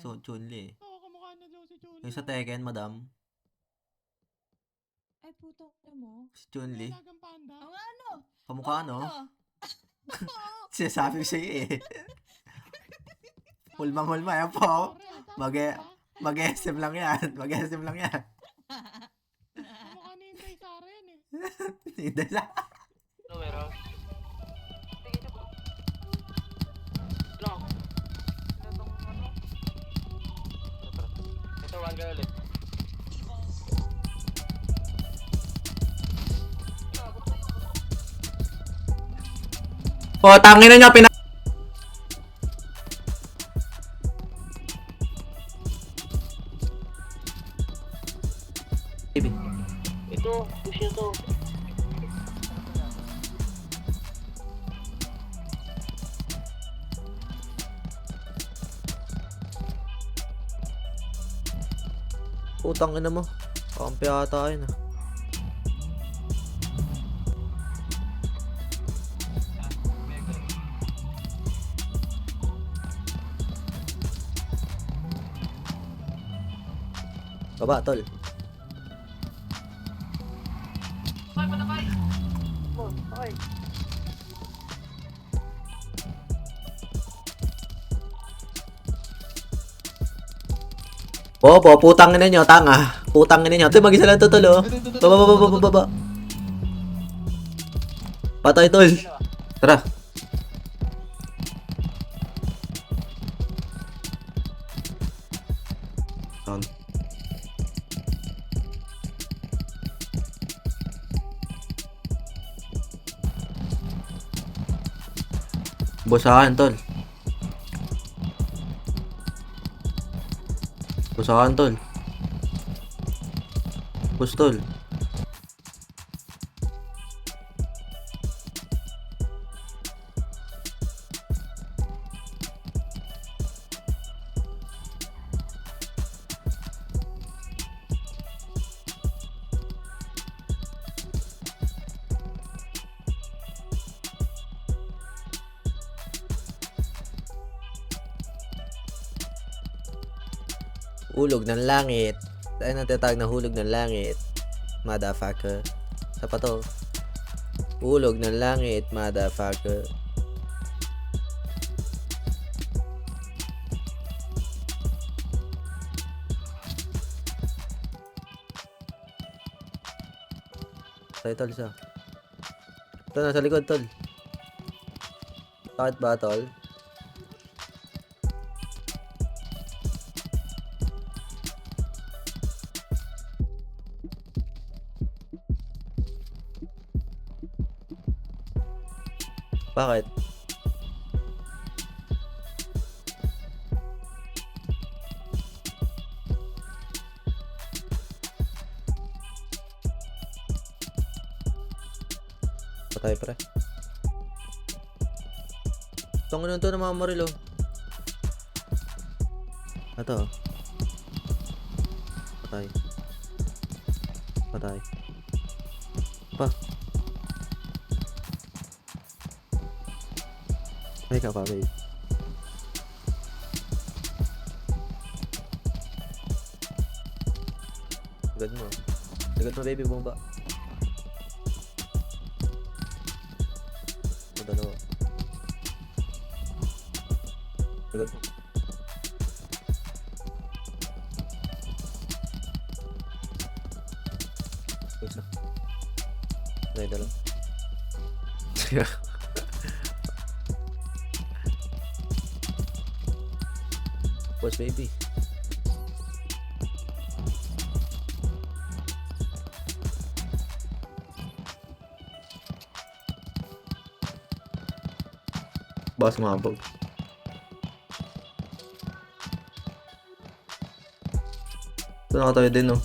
Chun-Li. Oo, kamukha na daw si Chun-Li. Yung sa Tekken, madam. Ay, puto mo. Si Chun-Li. Alagang panda. Ang ano? Kamukha, no? Oo. Sinasabi ko sa'yo eh. Hulmang-hulma yan po. Mag-SM lang yan. Mag-SM lang yan. Kamukha ni Inday Sara yan eh. Hindi sa... Ano meron? Ano? Ito, one guy ulit. O, tangin na nyo, Ito, push nyo to. Putang ina mo. Kampi ata yun ah. Baba, tol. Okay. Bobo, putang ina nyo, tanga. Putang ina nyo. Ito, mag-isa lang to, tol, oh. Baba. Patay, tol. Tara. Tol. Busahan, tol. Busahan, tol. Bus, tol. Hulog ng langit. Tayo na tinatawag na hulog ng langit. Motherfucker. Sa pa to. Hulog ng langit, motherfucker. Tayo, tol, isa. Ito, nasa likod, tol. Bakit ba, tol? Bakit? Patay, pre. Tungin to na mga marilo. Ito. Patay. Patay. Pa. Ay ka pa, babe. Agad mo. Agad mo, baby, bumaba. Dalawa. Agad mo. Isa. Ay, dalawa. Boss, baby. Boss, mabog. Ito nakatayo din, no?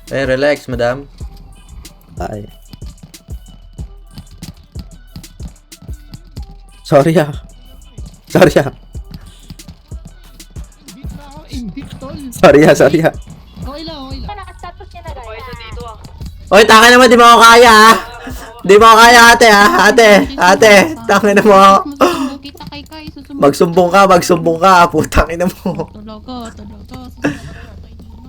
Eh, relax, madam. Ay. Sorry ah. Sorry ah. Sorry ha, sorry ha. Okay lang, okay lang. Nakastatus niya na Pa isa dito ah. Oy, taka naman, di mo ako kaya ha. Di mo ako kaya ate ha. Ate, taka na mo ako. Masusumbong kita kay Kai. Susumbong. Magsumbong ka. Putang ina mo. Tulog ko.